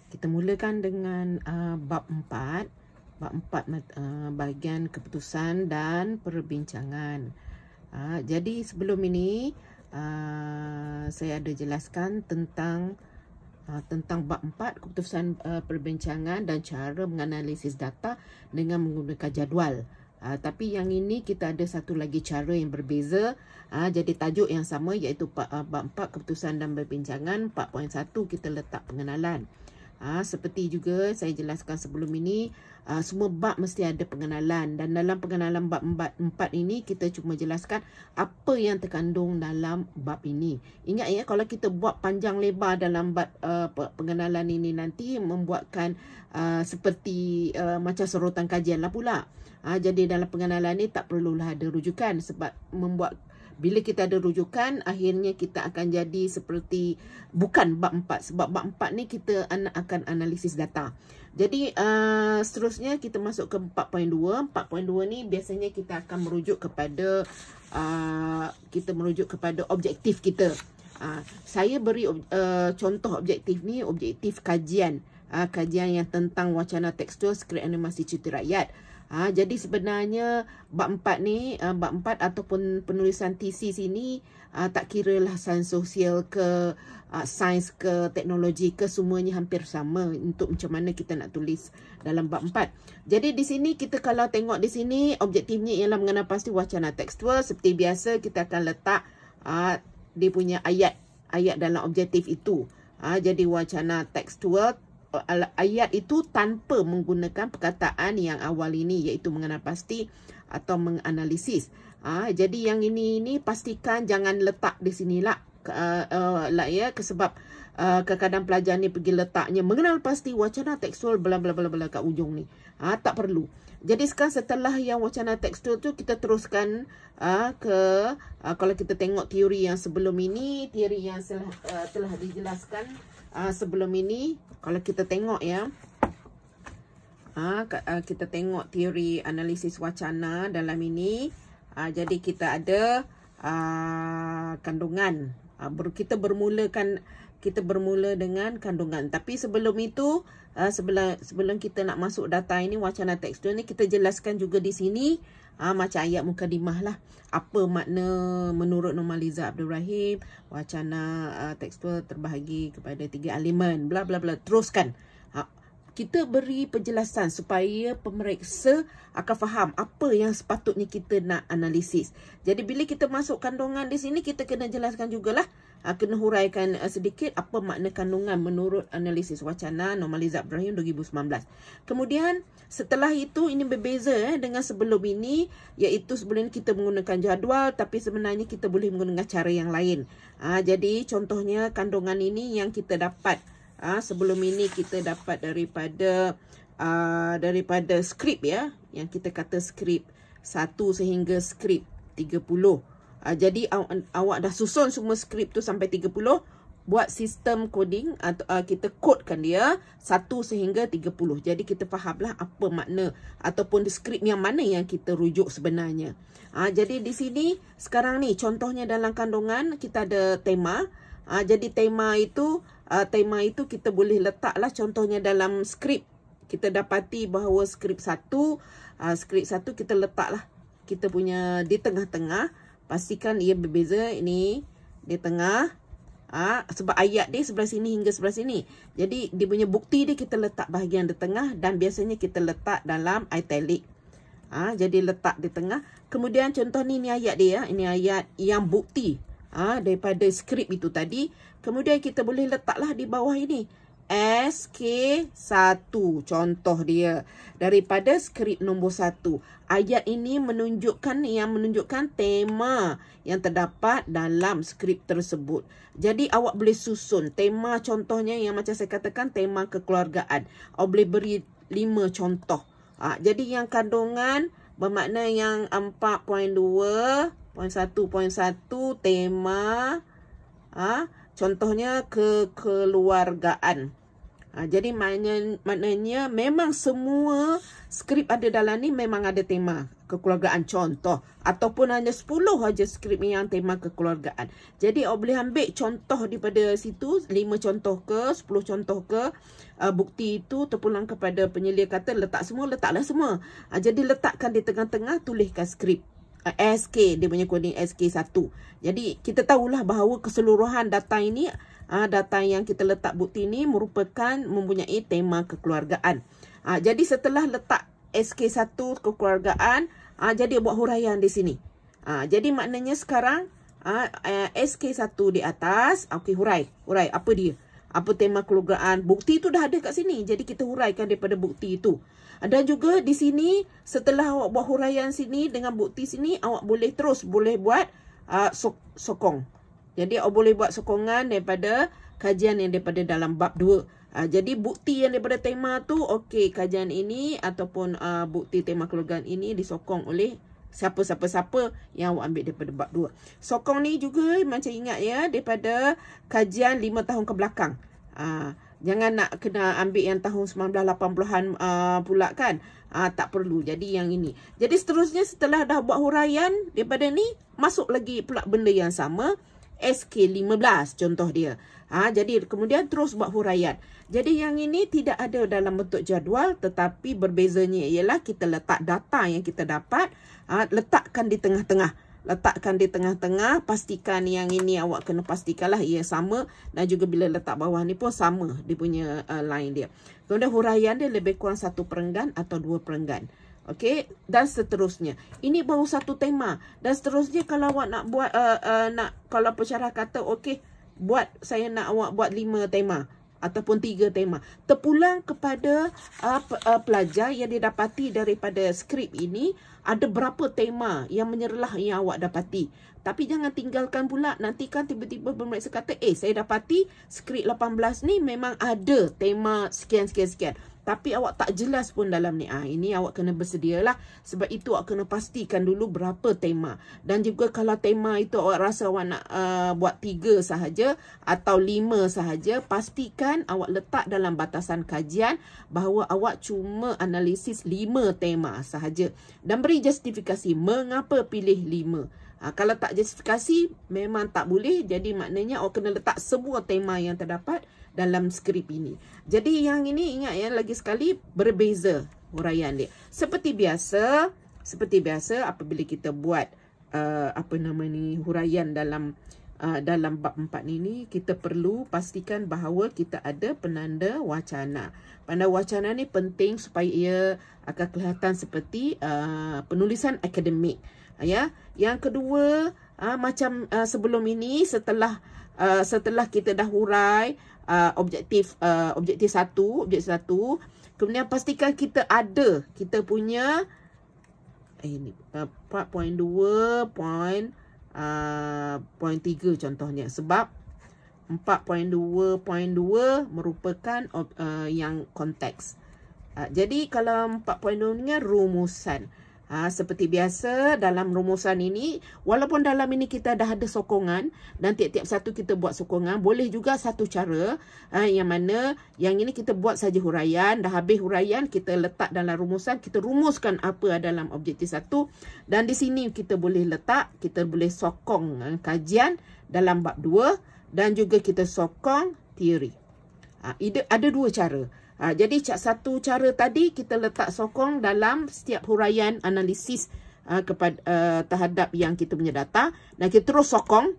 Kita mulakan dengan bab 4. Bab 4 bahagian keputusan dan perbincangan. Jadi sebelum ini saya ada jelaskan tentang bab 4 keputusan perbincangan dan cara menganalisis data dengan menggunakan jadual. Tapi yang ini kita ada satu lagi cara yang berbeza. Jadi tajuk yang sama iaitu bab 4 keputusan dan perbincangan. 4.1 kita letak pengenalan. Seperti juga saya jelaskan sebelum ini, semua bab mesti ada pengenalan, dan dalam pengenalan bab 4 ini kita cuma jelaskan apa yang terkandung dalam bab ini. Ingat ya, kalau kita buat panjang lebar dalam bab pengenalan ini nanti membuatkan seperti macam sorotan kajian lah pula. Jadi dalam pengenalan ini tak perlulah ada rujukan, sebab bila kita ada rujukan, akhirnya kita akan jadi seperti bukan bab 4. Sebab bab 4 ni kita akan analisis data. Jadi seterusnya kita masuk ke 4.2. 4.2 ni biasanya kita akan merujuk kepada objektif kita. Saya beri contoh objektif ni, objektif kajian. Kajian yang tentang wacana tekstual, skrip animasi cerita rakyat. Jadi sebenarnya bab 4 ni, bab 4 ataupun penulisan tesis ini tak kira lah sains sosial ke sains ke teknologi ke, semuanya hampir sama untuk macam mana kita nak tulis dalam bab 4. Jadi di sini kita kalau tengok di sini objektifnya ialah mengenal pasti wacana tekstual. Seperti biasa kita akan letak dia punya ayat dalam objektif itu. Jadi wacana tekstual, ayat itu tanpa menggunakan perkataan yang awal ini, iaitu mengenal pasti atau menganalisis. Jadi yang ini pastikan jangan letak di sinilah sebab kadang-kadang pelajar ni pergi letaknya mengenal pasti wacana tekstual bla bla bla bla kat ujung ni. Tak perlu. Jadi sekarang setelah yang wacana tekstual tu kita teruskan kalau kita tengok teori yang sebelum ini, teori yang telah dijelaskan sebelum ini. Kalau kita tengok ya, kita tengok teori analisis wacana dalam ini. Jadi kita ada kandungan. Kita bermula dengan kandungan. Tapi sebelum itu, sebelum kita nak masuk data ini, wacana tekstual ni, kita jelaskan juga di sini macam ayat mukadimah lah. Apa makna menurut Normaliza Abdul Rahim wacana tekstual terbahagi kepada 3 elemen, bla bla bla. Teruskan. Kita beri penjelasan supaya pemeriksa akan faham apa yang sepatutnya kita nak analisis. Jadi bila kita masuk kandungan di sini, kita kena jelaskan jugalah, kena huraikan sedikit apa makna kandungan menurut analisis wacana Normaliza Abdul Rahim 2019. Kemudian setelah itu, ini berbeza dengan sebelum ini, iaitu sebelum ini kita menggunakan jadual, tapi sebenarnya kita boleh menggunakan cara yang lain. Jadi contohnya kandungan ini yang kita dapat sebelum ini kita dapat daripada skrip ya, yang kita kata skrip 1 sehingga skrip 30. Jadi awak dah susun semua skrip tu sampai 30, buat sistem coding atau kita codekan dia 1 sehingga 30. Jadi kita fahamlah apa makna ataupun skrip yang mana yang kita rujuk sebenarnya. Jadi di sini sekarang ni contohnya dalam kandungan kita ada tema. Jadi tema itu kita boleh letaklah contohnya dalam skrip. Kita dapati bahawa skrip 1 kita letaklah kita punya di tengah-tengah. Pastikan ia berbeza, ini di tengah. Sebab ayat dia sebelah sini hingga sebelah sini. Jadi dia punya bukti dia kita letak bahagian di tengah, dan biasanya kita letak dalam italic. Jadi letak di tengah. Kemudian contoh ni ayat dia, ini ayat yang bukti daripada skrip itu tadi. Kemudian kita boleh letaklah di bawah ini SK1, contoh dia daripada skrip nombor 1. Ayat ini menunjukkan tema yang terdapat dalam skrip tersebut. Jadi awak boleh susun tema, contohnya yang macam saya katakan tema kekeluargaan. Awak boleh beri 5 contoh. Jadi yang kandungan bermakna yang 4.2.1.1 tema contohnya kekeluargaan. Jadi maknanya memang semua skrip ada dalam ni memang ada tema kekeluargaan contoh. Ataupun hanya 10 aja skrip yang tema kekeluargaan. Jadi awak boleh ambil contoh daripada situ, 5 contoh ke, 10 contoh ke. Bukti itu terpulang kepada penyelia kata letaklah semua. Jadi letakkan di tengah-tengah, tuliskan skrip. SK, dia punya coding SK1. Jadi kita tahulah bahawa keseluruhan data ini, data yang kita letak bukti ini merupakan mempunyai tema kekeluargaan. Jadi setelah letak SK1 kekeluargaan, jadi buat huraian di sini. Jadi maknanya sekarang SK1 di atas, okey, hurai apa dia? Apa tema kekeluargaan? Bukti itu dah ada kat sini. Jadi kita huraikan daripada bukti itu. Dan juga di sini setelah awak buat huraian sini dengan bukti sini, awak boleh buat sokong. Jadi awak boleh buat sokongan daripada kajian yang daripada dalam bab 2. Jadi bukti yang daripada tema tu, okey, kajian ini ataupun bukti tema kekeluargaan ini disokong oleh siapa yang awak ambil daripada bab 2. Sokong ni juga macam ingat ya, daripada kajian 5 tahun ke belakang. Jangan nak kena ambil yang tahun 1980-an pula kan. Tak perlu. Jadi yang ini. Jadi seterusnya setelah dah buat huraian daripada ni, masuk lagi pula benda yang sama. SK15 contoh dia. Jadi kemudian terus buat huraian. Jadi yang ini tidak ada dalam bentuk jadual, tetapi berbezanya ialah kita letak data yang kita dapat, letakkan di tengah-tengah. Pastikan yang ini awak kena pastikanlah ia sama, dan juga bila letak bawah ni pun sama dia punya line dia. Kemudian huraian dia lebih kurang 1 perenggan atau 2 perenggan. Okey, dan seterusnya. Ini baru satu tema. Dan seterusnya kalau awak nak buat kalau pensyarah kata okey, saya nak awak buat 5 tema ataupun 3 tema. Terpulang kepada pelajar yang didapati daripada skrip ini, ada berapa tema yang menyerlah yang awak dapati. Tapi jangan tinggalkan pula, nanti kan tiba-tiba pemeriksa kata, saya dapati skrip 18 ni memang ada tema sekian. Tapi awak tak jelas pun dalam ni. Ini awak kena bersedialah. Sebab itu awak kena pastikan dulu berapa tema. Dan juga kalau tema itu awak rasa awak nak buat 3 sahaja atau 5 sahaja, pastikan awak letak dalam batasan kajian bahawa awak cuma analisis 5 tema sahaja. Dan beri justifikasi mengapa pilih 5. Kalau tak justifikasi, memang tak boleh. Jadi maknanya awak kena letak semua tema yang terdapat dalam skrip ini. Jadi yang ini ingat ya, lagi sekali berbeza huraian dia. Seperti biasa apabila kita buat huraian dalam bab 4 ini, kita perlu pastikan bahawa kita ada penanda wacana. Penanda wacana ni penting supaya ia akan kelihatan seperti penulisan akademik. Ya. Yang kedua, macam sebelum ini, setelah kita dah hurai objektif 1, kemudian pastikan kita punya ini 4.2.3 contohnya, sebab 4.2.2 merupakan yang konteks. Jadi kalau 4.2 ni rumusan. Seperti biasa dalam rumusan ini, walaupun dalam ini kita dah ada sokongan dan tiap-tiap satu kita buat sokongan, boleh juga satu cara yang mana yang ini kita buat saja huraian. Dah habis huraian, kita letak dalam rumusan, kita rumuskan apa dalam objektif 1, dan di sini kita boleh sokong kajian dalam bab 2 dan juga kita sokong teori. Ada 2 cara. Jadi satu cara tadi kita letak sokong dalam setiap huraian analisis kepada terhadap yang kita punya data, dan kita terus sokong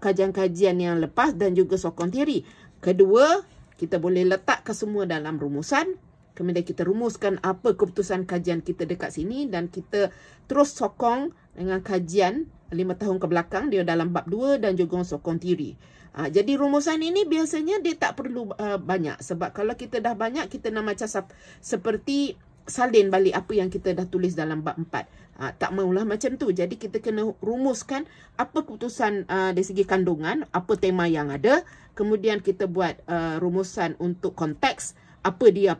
kajian-kajian yang lepas dan juga sokong teori. Kedua, kita boleh letak ke semua dalam rumusan, kemudian kita rumuskan apa keputusan kajian kita dekat sini, dan kita terus sokong dengan kajian 5 tahun ke belakang dia dalam bab 2 dan juga sokong teori. Jadi rumusan ini biasanya dia tak perlu banyak. Sebab kalau kita dah banyak, kita nak macam seperti salin balik apa yang kita dah tulis dalam bab 4. Tak maulah macam tu. Jadi kita kena rumuskan apa keputusan dari segi kandungan, apa tema yang ada. Kemudian kita buat rumusan untuk konteks. Apa dia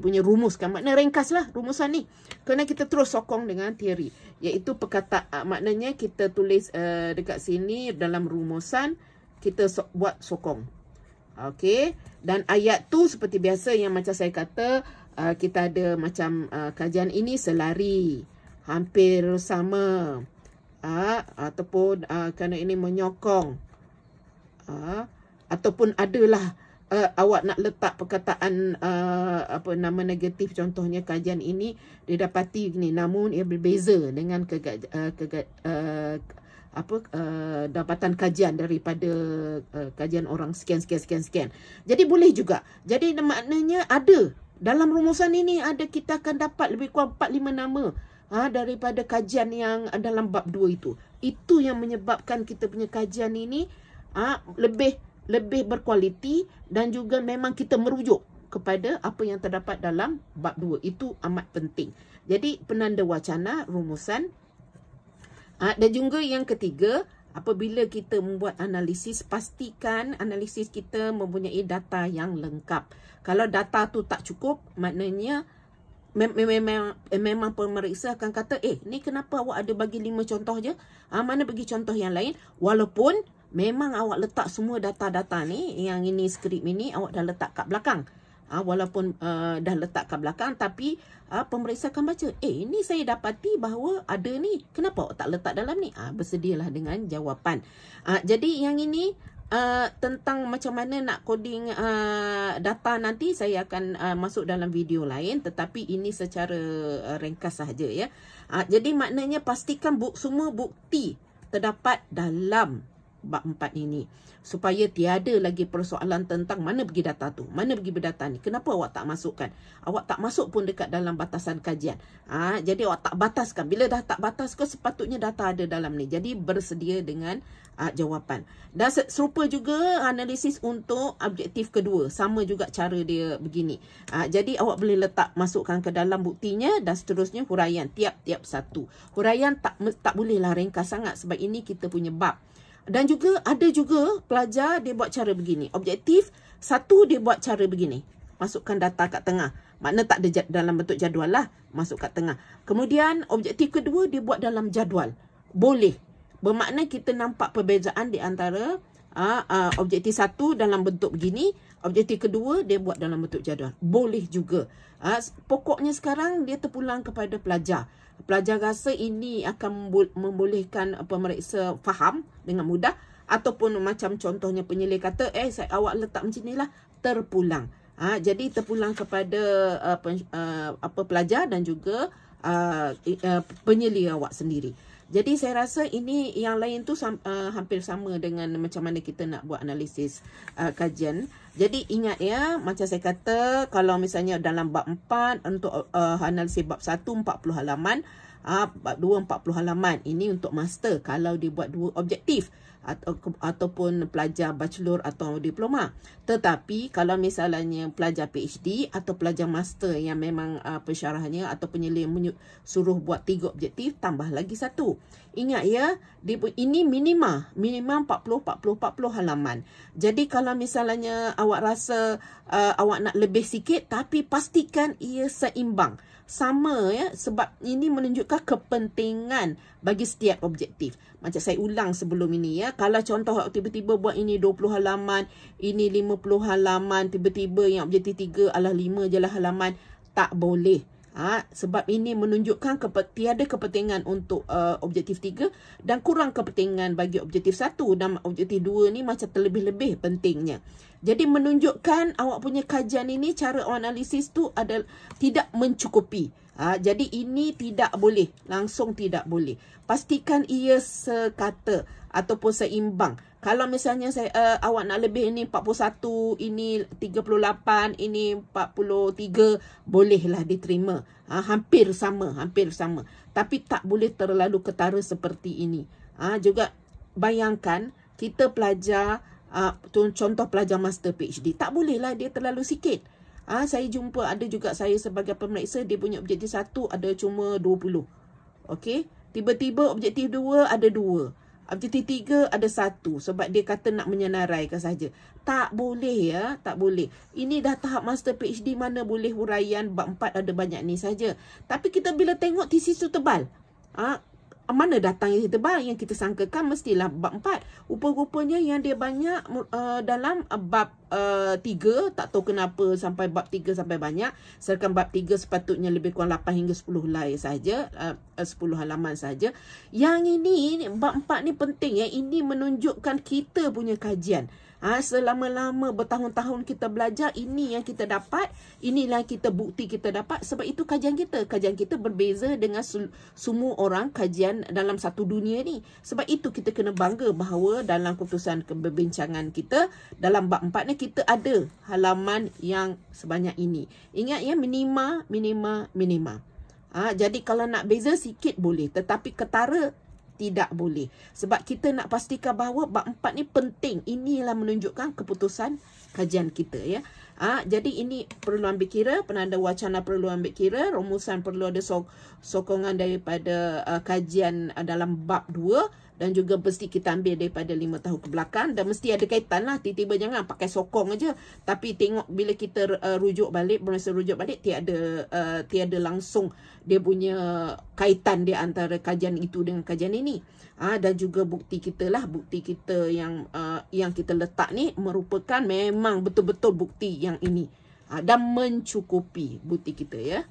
punya rumuskan. Maknanya ringkaslah rumusan ni. Kerana kita terus sokong dengan teori. Iaitu perkataan, maknanya kita tulis dekat sini dalam rumusan, kita buat sokong. Okey, dan ayat tu seperti biasa yang macam saya kata, kita ada macam kajian ini selari, hampir sama, ataupun kerana ini menyokong, ataupun adalah awak nak letak perkataan apa nama negatif, contohnya kajian ini didapati begini, namun ia berbeza dengan dapatan kajian daripada kajian orang sekian. Jadi boleh juga. Jadi maknanya ada dalam rumusan ini, ada kita akan dapat lebih kurang 4-5 nama daripada kajian yang dalam bab 2 itu. Itu yang menyebabkan kita punya kajian ini lebih berkualiti, dan juga memang kita merujuk kepada apa yang terdapat dalam bab 2. Itu amat penting. Jadi penanda wacana, rumusan. Dan juga yang ketiga, apabila kita membuat analisis, pastikan analisis kita mempunyai data yang lengkap. Kalau data tu tak cukup, maknanya memang pemeriksa akan kata, ni kenapa awak ada bagi 5 contoh je? Mana bagi contoh yang lain? Walaupun memang awak letak semua data-data ni, yang ini skrip ini awak dah letak kat belakang. Walaupun dah letak kat belakang, tapi pemeriksa akan baca, ini saya dapati bahawa ada ni, kenapa awak tak letak dalam ni? Bersedialah dengan jawapan. Jadi yang ini tentang macam mana nak coding data, nanti saya akan masuk dalam video lain, tetapi ini secara ringkas sahaja ya. Jadi maknanya pastikan semua bukti terdapat dalam bab 4 ini, supaya tiada lagi persoalan tentang mana pergi data tu, mana pergi berdata ni, kenapa awak tak masukkan. Awak tak masuk pun dekat dalam batasan kajian. Jadi awak tak bataskan. Bila dah tak batas, sepatutnya data ada dalam ni. Jadi bersedia dengan jawapan. Dan serupa juga analisis untuk objektif kedua, sama juga cara dia begini. Jadi awak boleh letak, masukkan ke dalam buktinya, dan seterusnya huraian tiap-tiap satu. Huraian tak bolehlah ringkas sangat, sebab ini kita punya bab. Dan juga ada juga pelajar dia buat cara begini. Objektif 1 dia buat cara begini. Masukkan data kat tengah. Makna tak ada dalam bentuk jadual lah. Masuk kat tengah. Kemudian objektif kedua dia buat dalam jadual. Boleh. Bermakna kita nampak perbezaan di antara objektif 1 dalam bentuk begini. Objektif kedua dia buat dalam bentuk jadual. Boleh juga. Pokoknya sekarang dia terpulang kepada pelajar. Pelajar rasa ini akan membolehkan pemeriksa faham dengan mudah, ataupun macam contohnya penyelih kata, awak letak macam ni lah, terpulang. Jadi terpulang kepada pelajar dan juga penyelih awak sendiri. Jadi saya rasa ini yang lain tu hampir sama dengan macam mana kita nak buat analisis kajian. Jadi ingat ya, macam saya kata, kalau misalnya dalam bab 4 untuk analisis bab 1 40 halaman, bab 2 40 halaman. Ini untuk master kalau dia buat 2 objektif, ataupun pelajar bachelor atau diploma. Tetapi kalau misalnya pelajar PhD atau pelajar master yang memang pensyarahnya atau penyelih suruh buat 3 objektif, tambah lagi 1. Ingat ya, ini minimum 40 halaman. Jadi kalau misalnya awak rasa awak nak lebih sikit, tapi pastikan ia seimbang. Sama ya, sebab ini menunjukkan kepentingan bagi setiap objektif. Macam saya ulang sebelum ini ya, kalau contoh tiba-tiba buat ini 20 halaman, ini 50 halaman, tiba-tiba yang objektif 3 adalah 5 je lah halaman, tak boleh. Sebab ini menunjukkan tiada kepentingan untuk objektif 3 dan kurang kepentingan bagi objektif 1, dan objektif 2 ni macam terlebih-lebih pentingnya. Jadi menunjukkan awak punya kajian ini, cara analisis tu adalah tidak mencukupi. Jadi ini tidak boleh, langsung tidak boleh. Pastikan ia sekata ataupun seimbang. Kalau misalnya awak nak lebih, ini 41, ini 38, ini 43, bolehlah diterima. Hampir sama. Tapi tak boleh terlalu ketara seperti ini. Juga bayangkan kita pelajar, contoh pelajar master PhD, tak bolehlah dia terlalu sikit. Saya jumpa ada juga saya sebagai pemeriksa, dia punya objektif 1 ada cuma 20. Okey, tiba-tiba objektif 2 ada 2. Objektif 3 ada 1, sebab dia kata nak menyenaraikan saja. Tak boleh ya, tak boleh. Ini dah tahap master PhD, mana boleh huraian bab 4 ada banyak ni saja. Tapi kita bila tengok tesis tu tebal. mana datang yang tebal? Yang kita sangkakan mestilah bab 4. Rupa-rupanya yang dia banyak dalam bab 3. Tak tahu kenapa sampai bab 3 sampai banyak. Sedangkan bab 3 sepatutnya lebih kurang 8 hingga 10 helai saja, 10 halaman saja. Yang ini bab 4 ni penting ya. Ini menunjukkan kita punya kajian. Selama-lama bertahun-tahun kita belajar, ini yang kita dapat, inilah kita bukti kita dapat. Sebab itu kajian kita berbeza dengan semua orang kajian dalam satu dunia ni. Sebab itu kita kena bangga bahawa dalam keputusan perbincangan kita dalam bab 4 ni kita ada halaman yang sebanyak ini. Ingat ya, minima. Jadi kalau nak beza sikit boleh, tetapi ketara tidak boleh. Sebab kita nak pastikan bahawa bab 4 ni penting. Inilah menunjukkan keputusan kajian kita ya. Jadi ini perlu ambil kira, penanda wacana perlu ambil kira, rumusan perlu ada sokongan daripada kajian dalam bab 2 dan juga mesti kita ambil daripada 5 tahun ke belakang dan mesti ada kaitan lah. Tiba-tiba jangan pakai sokong aja. Tapi tengok bila kita rujuk balik, bermasa rujuk balik tiada langsung dia punya kaitan di antara kajian itu dengan kajian ini. Dan juga bukti kita lah, bukti kita yang kita letak ni merupakan memang betul-betul bukti yang ini. Dan mencukupi bukti kita ya.